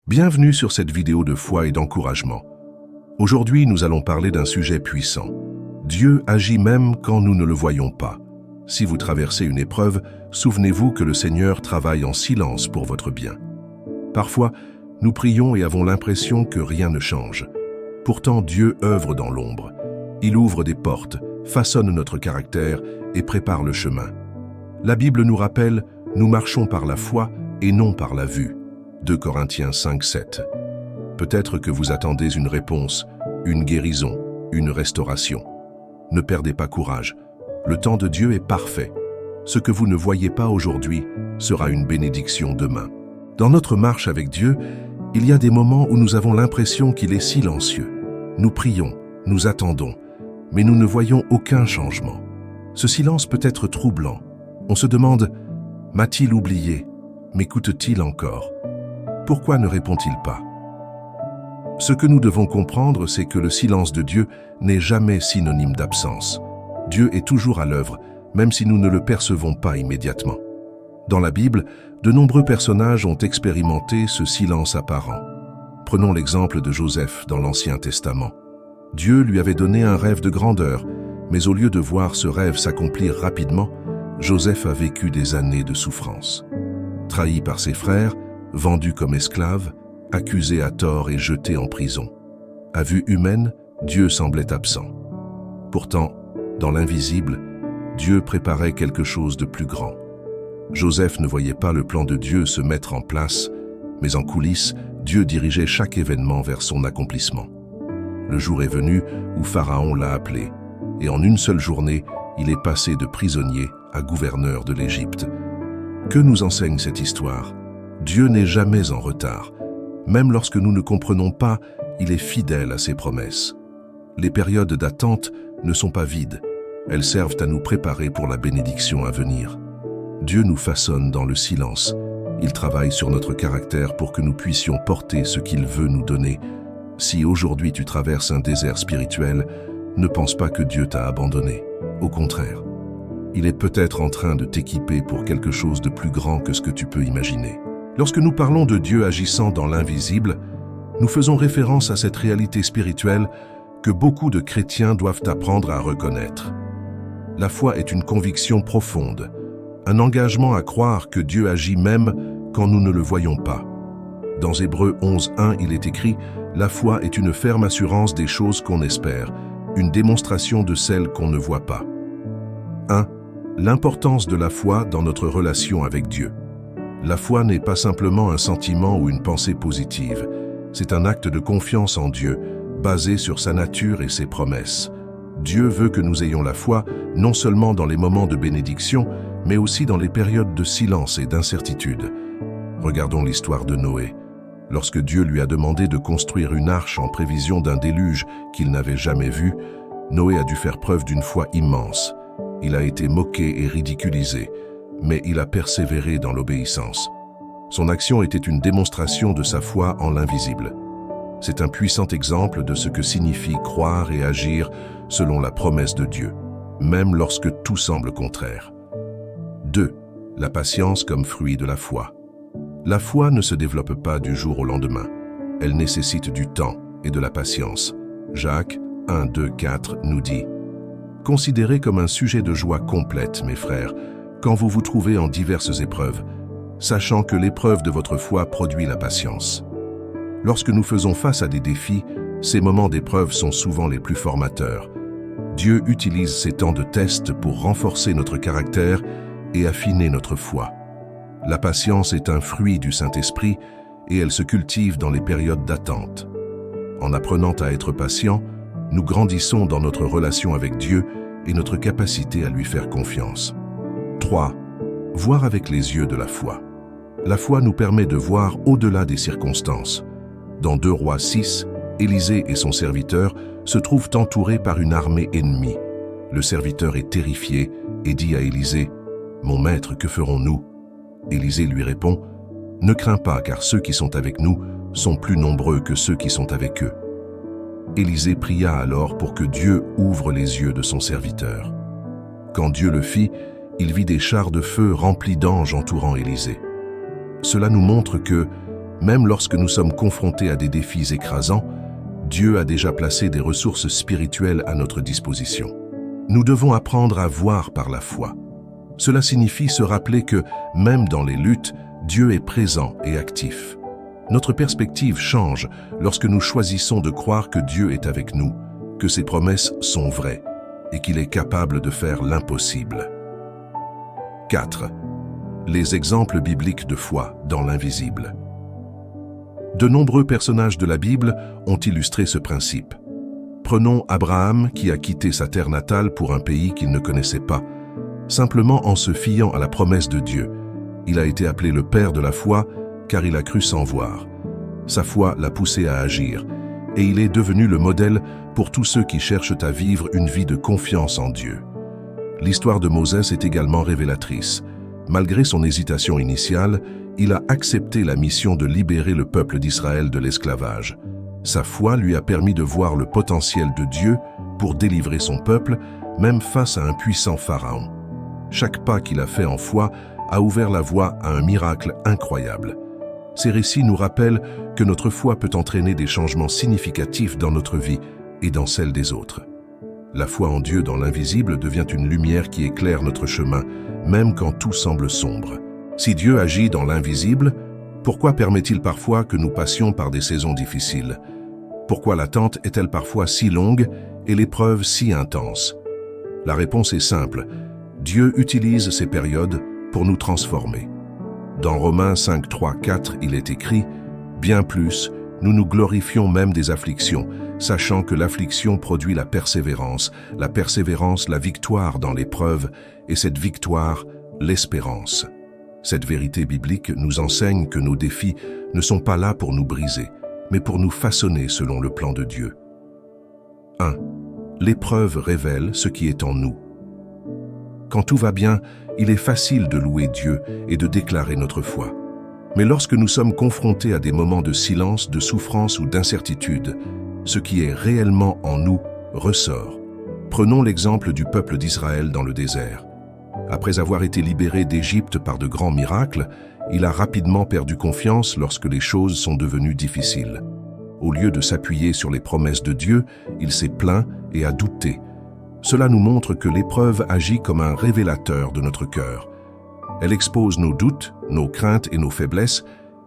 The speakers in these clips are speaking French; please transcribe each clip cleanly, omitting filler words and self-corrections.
Bienvenue sur cette vidéo de foi et d'encouragement. Aujourd'hui, nous allons parler d'un sujet puissant. Dieu agit même quand nous ne le voyons pas. Si vous traversez une épreuve, souvenez-vous que le Seigneur travaille en silence pour votre bien. Parfois, nous prions et avons l'impression que rien ne change. Pourtant, Dieu œuvre dans l'ombre. Il ouvre des portes, façonne notre caractère et prépare le chemin. La Bible nous rappelle, nous marchons par la foi et non par la vue. 2 Corinthiens 5, 7. Peut-être que vous attendez une réponse, une guérison, une restauration. Ne perdez pas courage. Le temps de Dieu est parfait. Ce que vous ne voyez pas aujourd'hui sera une bénédiction demain. Dans notre marche avec Dieu, il y a des moments où nous avons l'impression qu'il est silencieux. Nous prions, nous attendons, mais nous ne voyons aucun changement. Ce silence peut être troublant. On se demande, m'a-t-il oublié? M'écoute-t-il encore? Pourquoi ne répond-il pas? Ce que nous devons comprendre, c'est que le silence de Dieu n'est jamais synonyme d'absence. Dieu est toujours à l'œuvre, même si nous ne le percevons pas immédiatement. Dans la Bible, de nombreux personnages ont expérimenté ce silence apparent. Prenons l'exemple de Joseph dans l'Ancien Testament. Dieu lui avait donné un rêve de grandeur, mais au lieu de voir ce rêve s'accomplir rapidement, Joseph a vécu des années de souffrance. Trahi par ses frères, vendu comme esclave, accusé à tort et jeté en prison. À vue humaine, Dieu semblait absent. Pourtant, dans l'invisible, Dieu préparait quelque chose de plus grand. Joseph ne voyait pas le plan de Dieu se mettre en place, mais en coulisses, Dieu dirigeait chaque événement vers son accomplissement. Le jour est venu où Pharaon l'a appelé, et en une seule journée, il est passé de prisonnier à gouverneur de l'Égypte. Que nous enseigne cette histoire? Dieu n'est jamais en retard. Même lorsque nous ne comprenons pas, il est fidèle à ses promesses. Les périodes d'attente ne sont pas vides. Elles servent à nous préparer pour la bénédiction à venir. Dieu nous façonne dans le silence. Il travaille sur notre caractère pour que nous puissions porter ce qu'il veut nous donner. Si aujourd'hui tu traverses un désert spirituel, ne pense pas que Dieu t'a abandonné. Au contraire, il est peut-être en train de t'équiper pour quelque chose de plus grand que ce que tu peux imaginer. Lorsque nous parlons de Dieu agissant dans l'invisible, nous faisons référence à cette réalité spirituelle que beaucoup de chrétiens doivent apprendre à reconnaître. La foi est une conviction profonde, un engagement à croire que Dieu agit même quand nous ne le voyons pas. Dans Hébreux 11:1, il est écrit « La foi est une ferme assurance des choses qu'on espère, une démonstration de celles qu'on ne voit pas. » 1. L'importance de la foi dans notre relation avec Dieu. La foi n'est pas simplement un sentiment ou une pensée positive. C'est un acte de confiance en Dieu, basé sur sa nature et ses promesses. Dieu veut que nous ayons la foi, non seulement dans les moments de bénédiction, mais aussi dans les périodes de silence et d'incertitude. Regardons l'histoire de Noé. Lorsque Dieu lui a demandé de construire une arche en prévision d'un déluge qu'il n'avait jamais vu, Noé a dû faire preuve d'une foi immense. Il a été moqué et ridiculisé, mais il a persévéré dans l'obéissance. Son action était une démonstration de sa foi en l'invisible. C'est un puissant exemple de ce que signifie croire et agir selon la promesse de Dieu, même lorsque tout semble contraire. 2. La patience comme fruit de la foi. La foi ne se développe pas du jour au lendemain. Elle nécessite du temps et de la patience. Jacques 1, 2, 4 nous dit « Considérez comme un sujet de joie complète, mes frères, quand vous vous trouvez en diverses épreuves, sachant que l'épreuve de votre foi produit la patience. » Lorsque nous faisons face à des défis, ces moments d'épreuve sont souvent les plus formateurs. Dieu utilise ces temps de test pour renforcer notre caractère et affiner notre foi. La patience est un fruit du Saint-Esprit et elle se cultive dans les périodes d'attente. En apprenant à être patient, nous grandissons dans notre relation avec Dieu et notre capacité à lui faire confiance. 3. Voir avec les yeux de la foi. La foi nous permet de voir au-delà des circonstances. Dans 2 Rois 6, Élisée et son serviteur se trouvent entourés par une armée ennemie. Le serviteur est terrifié et dit à Élisée « Mon maître, que ferons-nous » Élisée lui répond « Ne crains pas, car ceux qui sont avec nous sont plus nombreux que ceux qui sont avec eux. » Élisée pria alors pour que Dieu ouvre les yeux de son serviteur. Quand Dieu le fit, il vit des chars de feu remplis d'anges entourant Élisée. Cela nous montre que, Même lorsque nous sommes confrontés à des défis écrasants, Dieu a déjà placé des ressources spirituelles à notre disposition. Nous devons apprendre à voir par la foi. Cela signifie se rappeler que, même dans les luttes, Dieu est présent et actif. Notre perspective change lorsque nous choisissons de croire que Dieu est avec nous, que ses promesses sont vraies et qu'il est capable de faire l'impossible. 4. Les exemples bibliques de foi dans l'invisible. De nombreux personnages de la Bible ont illustré ce principe. Prenons Abraham qui a quitté sa terre natale pour un pays qu'il ne connaissait pas, simplement en se fiant à la promesse de Dieu. Il a été appelé le père de la foi car il a cru sans voir. Sa foi l'a poussé à agir et il est devenu le modèle pour tous ceux qui cherchent à vivre une vie de confiance en Dieu. L'histoire de Moses est également révélatrice. Malgré son hésitation initiale, il a accepté la mission de libérer le peuple d'Israël de l'esclavage. Sa foi lui a permis de voir le potentiel de Dieu pour délivrer son peuple, même face à un puissant pharaon. Chaque pas qu'il a fait en foi a ouvert la voie à un miracle incroyable. Ces récits nous rappellent que notre foi peut entraîner des changements significatifs dans notre vie et dans celle des autres. La foi en Dieu dans l'invisible devient une lumière qui éclaire notre chemin, même quand tout semble sombre. Si Dieu agit dans l'invisible, pourquoi permet-il parfois que nous passions par des saisons difficiles? Pourquoi l'attente est-elle parfois si longue et l'épreuve si intense? La réponse est simple. Dieu utilise ces périodes pour nous transformer. Dans Romains 5, 3, 4, il est écrit « Bien plus, nous nous glorifions même des afflictions, sachant que l'affliction produit la persévérance la victoire dans l'épreuve, et cette victoire, l'espérance. » Cette vérité biblique nous enseigne que nos défis ne sont pas là pour nous briser, mais pour nous façonner selon le plan de Dieu. 1. L'épreuve révèle ce qui est en nous. Quand tout va bien, il est facile de louer Dieu et de déclarer notre foi. Mais lorsque nous sommes confrontés à des moments de silence, de souffrance ou d'incertitude, ce qui est réellement en nous ressort. Prenons l'exemple du peuple d'Israël dans le désert. Après avoir été libéré d'Égypte par de grands miracles, il a rapidement perdu confiance lorsque les choses sont devenues difficiles. Au lieu de s'appuyer sur les promesses de Dieu, il s'est plaint et a douté. Cela nous montre que l'épreuve agit comme un révélateur de notre cœur. Elle expose nos doutes, nos craintes et nos faiblesses,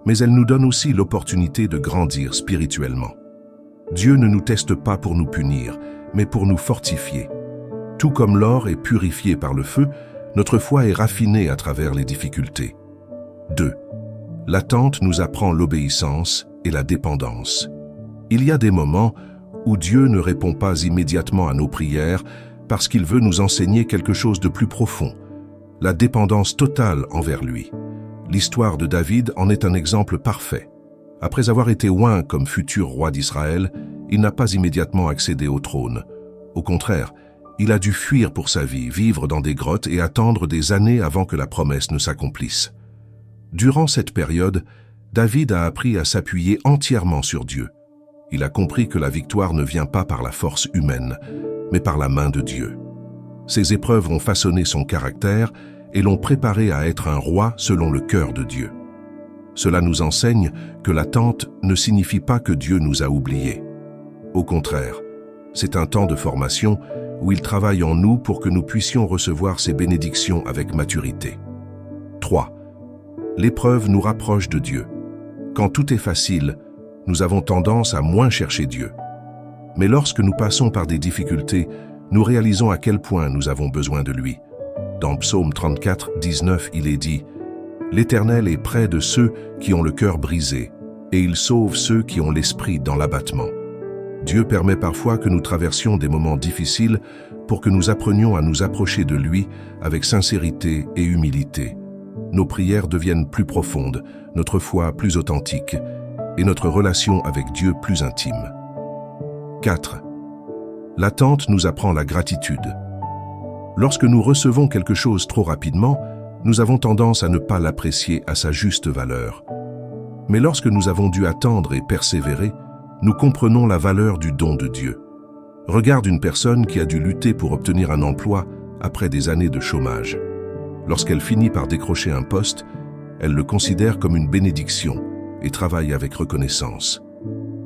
mais elle nous donne aussi l'opportunité de grandir spirituellement. Dieu ne nous teste pas pour nous punir, mais pour nous fortifier. Tout comme l'or est purifié par le feu, notre foi est raffinée à travers les difficultés. 2. L'attente nous apprend l'obéissance et la dépendance. Il y a des moments où Dieu ne répond pas immédiatement à nos prières parce qu'il veut nous enseigner quelque chose de plus profond, la dépendance totale envers lui. L'histoire de David en est un exemple parfait. Après avoir été oint comme futur roi d'Israël, il n'a pas immédiatement accédé au trône. Au contraire, il a dû fuir pour sa vie, vivre dans des grottes et attendre des années avant que la promesse ne s'accomplisse. Durant cette période, David a appris à s'appuyer entièrement sur Dieu. Il a compris que la victoire ne vient pas par la force humaine, mais par la main de Dieu. Ces épreuves ont façonné son caractère et l'ont préparé à être un roi selon le cœur de Dieu. Cela nous enseigne que l'attente ne signifie pas que Dieu nous a oubliés. Au contraire, c'est un temps de formation où il travaille en nous pour que nous puissions recevoir ses bénédictions avec maturité. 3. L'épreuve nous rapproche de Dieu. Quand tout est facile, nous avons tendance à moins chercher Dieu. Mais lorsque nous passons par des difficultés, nous réalisons à quel point nous avons besoin de lui. Dans Psaume 34, 19, il est dit « L'Éternel est près de ceux qui ont le cœur brisé, et il sauve ceux qui ont l'esprit dans l'abattement. » Dieu permet parfois que nous traversions des moments difficiles pour que nous apprenions à nous approcher de lui avec sincérité et humilité. Nos prières deviennent plus profondes, notre foi plus authentique et notre relation avec Dieu plus intime. 4. L'attente nous apprend la gratitude. Lorsque nous recevons quelque chose trop rapidement, nous avons tendance à ne pas l'apprécier à sa juste valeur. Mais lorsque nous avons dû attendre et persévérer, nous comprenons la valeur du don de Dieu. Regarde une personne qui a dû lutter pour obtenir un emploi après des années de chômage. Lorsqu'elle finit par décrocher un poste, elle le considère comme une bénédiction et travaille avec reconnaissance.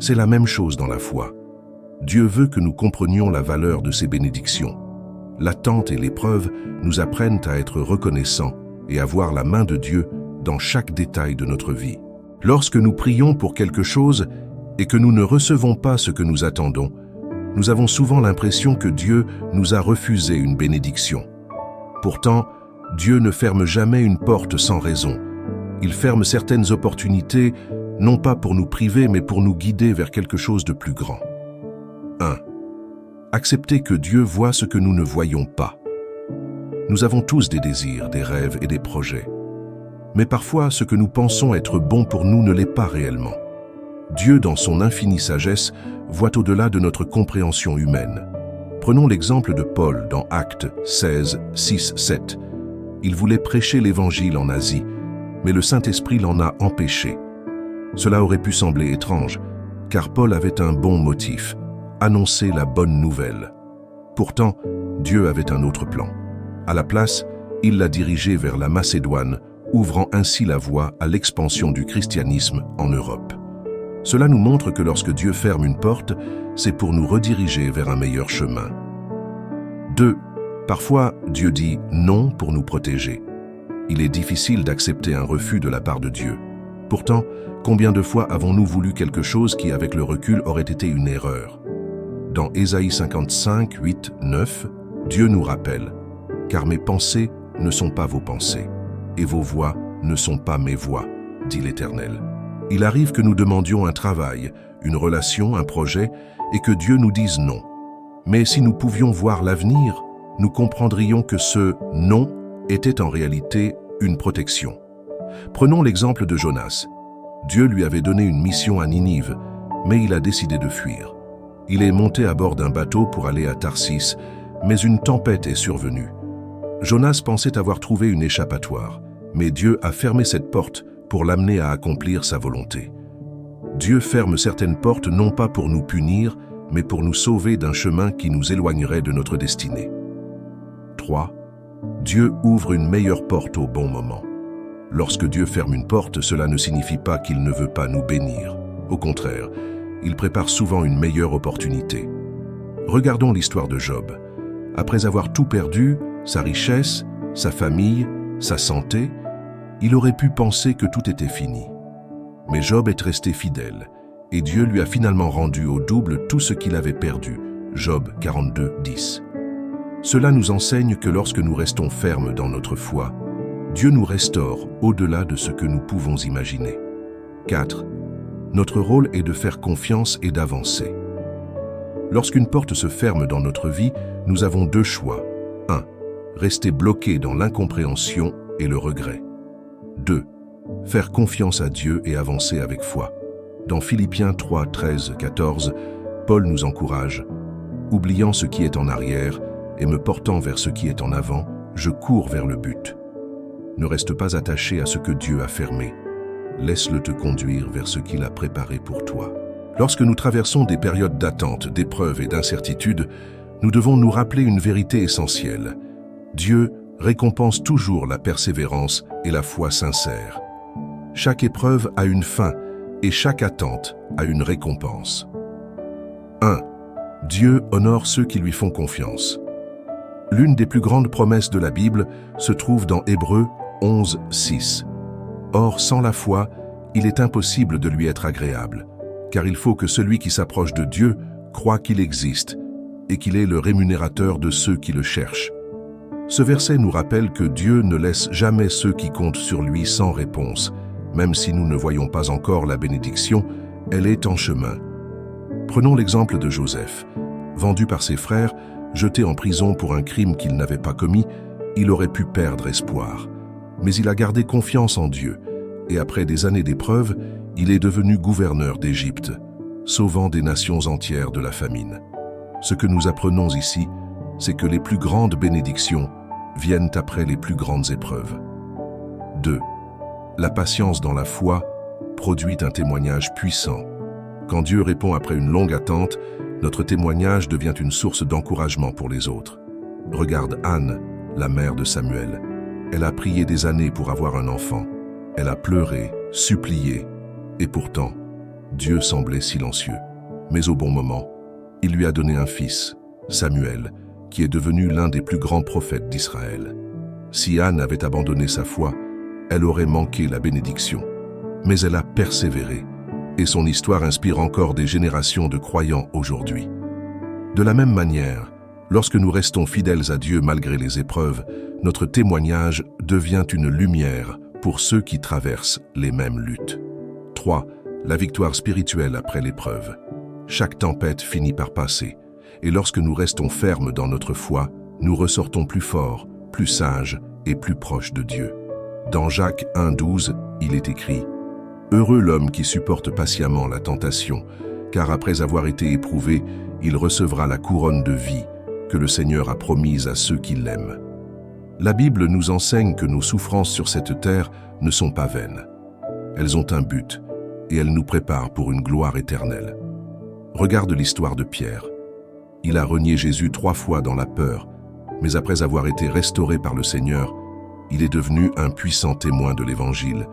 C'est la même chose dans la foi. Dieu veut que nous comprenions la valeur de ses bénédictions. L'attente et l'épreuve nous apprennent à être reconnaissants et à voir la main de Dieu dans chaque détail de notre vie. Lorsque nous prions pour quelque chose et que nous ne recevons pas ce que nous attendons, nous avons souvent l'impression que Dieu nous a refusé une bénédiction. Pourtant, Dieu ne ferme jamais une porte sans raison. Il ferme certaines opportunités, non pas pour nous priver, mais pour nous guider vers quelque chose de plus grand. 1. Accepter que Dieu voit ce que nous ne voyons pas. Nous avons tous des désirs, des rêves et des projets. Mais parfois, ce que nous pensons être bon pour nous ne l'est pas réellement. Dieu, dans son infinie sagesse, voit au-delà de notre compréhension humaine. Prenons l'exemple de Paul dans Actes 16, 6, 7. Il voulait prêcher l'Évangile en Asie, mais le Saint-Esprit l'en a empêché. Cela aurait pu sembler étrange, car Paul avait un bon motif, annoncer la bonne nouvelle. Pourtant, Dieu avait un autre plan. À la place, il l'a dirigé vers la Macédoine, ouvrant ainsi la voie à l'expansion du christianisme en Europe. Cela nous montre que lorsque Dieu ferme une porte, c'est pour nous rediriger vers un meilleur chemin. 2. Parfois, Dieu dit non pour nous protéger. Il est difficile d'accepter un refus de la part de Dieu. Pourtant, combien de fois avons-nous voulu quelque chose qui, avec le recul, aurait été une erreur? Dans Ésaïe 55, 8, 9, Dieu nous rappelle « Car mes pensées ne sont pas vos pensées, et vos voix ne sont pas mes voix, dit l'Éternel. » Il arrive que nous demandions un travail, une relation, un projet, et que Dieu nous dise non. Mais si nous pouvions voir l'avenir, nous comprendrions que ce « non » était en réalité une protection. Prenons l'exemple de Jonas. Dieu lui avait donné une mission à Ninive, mais il a décidé de fuir. Il est monté à bord d'un bateau pour aller à Tarsis, mais une tempête est survenue. Jonas pensait avoir trouvé une échappatoire, mais Dieu a fermé cette porte pour l'amener à accomplir sa volonté. Dieu ferme certaines portes non pas pour nous punir, mais pour nous sauver d'un chemin qui nous éloignerait de notre destinée. 3. Dieu ouvre une meilleure porte au bon moment. Lorsque Dieu ferme une porte, cela ne signifie pas qu'il ne veut pas nous bénir. Au contraire, il prépare souvent une meilleure opportunité. Regardons l'histoire de Job. Après avoir tout perdu, sa richesse, sa famille, sa santé, il aurait pu penser que tout était fini. Mais Job est resté fidèle, et Dieu lui a finalement rendu au double tout ce qu'il avait perdu. Job 42, 10. Cela nous enseigne que lorsque nous restons fermes dans notre foi, Dieu nous restaure au-delà de ce que nous pouvons imaginer. 4. Notre rôle est de faire confiance et d'avancer. Lorsqu'une porte se ferme dans notre vie, nous avons deux choix. 1. Rester bloqué dans l'incompréhension et le regret. 2. Faire confiance à Dieu et avancer avec foi. Dans Philippiens 3, 13, 14, Paul nous encourage « Oubliant ce qui est en arrière et me portant vers ce qui est en avant, je cours vers le but. » Ne reste pas attaché à ce que Dieu a fermé. Laisse-le te conduire vers ce qu'il a préparé pour toi. Lorsque nous traversons des périodes d'attente, d'épreuves et d'incertitude, nous devons nous rappeler une vérité essentielle. Dieu récompense toujours la persévérance et la foi sincère. Chaque épreuve a une fin et chaque attente a une récompense. 1. Dieu honore ceux qui lui font confiance. L'une des plus grandes promesses de la Bible se trouve dans Hébreux 11, 6. Or, sans la foi, il est impossible de lui être agréable, car il faut que celui qui s'approche de Dieu croit qu'il existe et qu'il est le rémunérateur de ceux qui le cherchent. Ce verset nous rappelle que Dieu ne laisse jamais ceux qui comptent sur lui sans réponse. Même si nous ne voyons pas encore la bénédiction, elle est en chemin. Prenons l'exemple de Joseph. Vendu par ses frères, jeté en prison pour un crime qu'il n'avait pas commis, il aurait pu perdre espoir. Mais il a gardé confiance en Dieu, et après des années d'épreuves, il est devenu gouverneur d'Égypte, sauvant des nations entières de la famine. Ce que nous apprenons ici, c'est que les plus grandes bénédictions viennent après les plus grandes épreuves. 2. La patience dans la foi produit un témoignage puissant. Quand Dieu répond après une longue attente, notre témoignage devient une source d'encouragement pour les autres. Regarde Anne, la mère de Samuel. Elle a prié des années pour avoir un enfant. Elle a pleuré, supplié, Et pourtant, Dieu semblait silencieux. Mais au bon moment, il lui a donné un fils, Samuel, qui est devenu l'un des plus grands prophètes d'Israël. Si Anne avait abandonné sa foi, elle aurait manqué la bénédiction. Mais elle a persévéré, et son histoire inspire encore des générations de croyants aujourd'hui. De la même manière, lorsque nous restons fidèles à Dieu malgré les épreuves, notre témoignage devient une lumière pour ceux qui traversent les mêmes luttes. 3. La victoire spirituelle après l'épreuve. Chaque tempête finit par passer, et lorsque nous restons fermes dans notre foi, nous ressortons plus forts, plus sages et plus proches de Dieu. Dans Jacques 1,12, il est écrit « Heureux l'homme qui supporte patiemment la tentation, car après avoir été éprouvé, il recevra la couronne de vie que le Seigneur a promise à ceux qui l'aiment. » La Bible nous enseigne que nos souffrances sur cette terre ne sont pas vaines. Elles ont un but, et elles nous préparent pour une gloire éternelle. Regarde l'histoire de Pierre. Il a renié Jésus 3 fois dans la peur, mais après avoir été restauré par le Seigneur, il est devenu un puissant témoin de l'Évangile.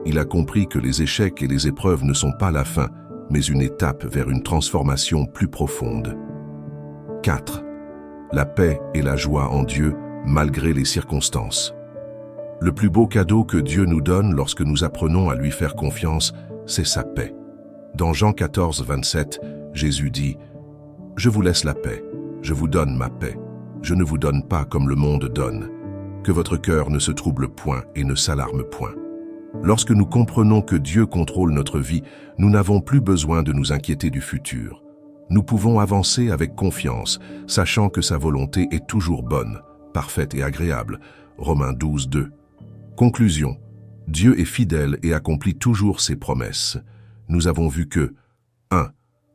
Il a compris que les échecs et les épreuves ne sont pas la fin, mais une étape vers une transformation plus profonde. 4. La paix et la joie en Dieu, malgré les circonstances. Le plus beau cadeau que Dieu nous donne lorsque nous apprenons à lui faire confiance, c'est sa paix. Dans Jean 14, 27, Jésus dit « Je vous laisse la paix, je vous donne ma paix. Je ne vous donne pas comme le monde donne. Que votre cœur ne se trouble point et ne s'alarme point. » Lorsque nous comprenons que Dieu contrôle notre vie, nous n'avons plus besoin de nous inquiéter du futur. Nous pouvons avancer avec confiance, sachant que sa volonté est toujours bonne, parfaite et agréable. Romains 12, 2. Conclusion. Dieu est fidèle et accomplit toujours ses promesses. Nous avons vu que 1.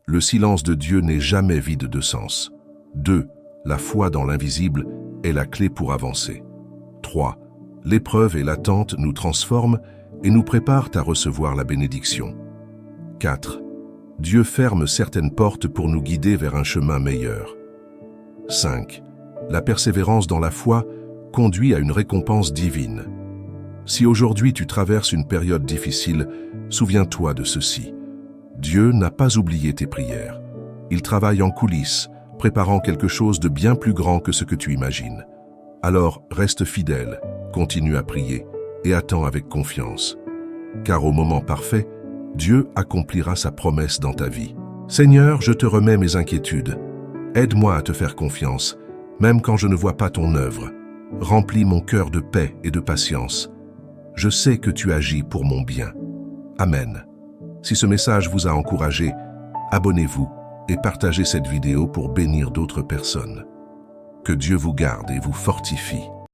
Le silence de Dieu n'est jamais vide de sens. 2. La foi dans l'invisible est la clé pour avancer. 3. L'épreuve et l'attente nous transforment et nous préparent à recevoir la bénédiction. 4. Dieu ferme certaines portes pour nous guider vers un chemin meilleur. 5. La persévérance dans la foi conduit à une récompense divine. Si aujourd'hui tu traverses une période difficile, souviens-toi de ceci. Dieu n'a pas oublié tes prières. Il travaille en coulisses, préparant quelque chose de bien plus grand que ce que tu imagines. Alors reste fidèle, continue à prier et attends avec confiance. Car au moment parfait, Dieu accomplira sa promesse dans ta vie. Seigneur, je te remets mes inquiétudes. Aide-moi à te faire confiance, même quand je ne vois pas ton œuvre. Remplis mon cœur de paix et de patience. Je sais que tu agis pour mon bien. Amen. Si ce message vous a encouragé, abonnez-vous et partagez cette vidéo pour bénir d'autres personnes. Que Dieu vous garde et vous fortifie.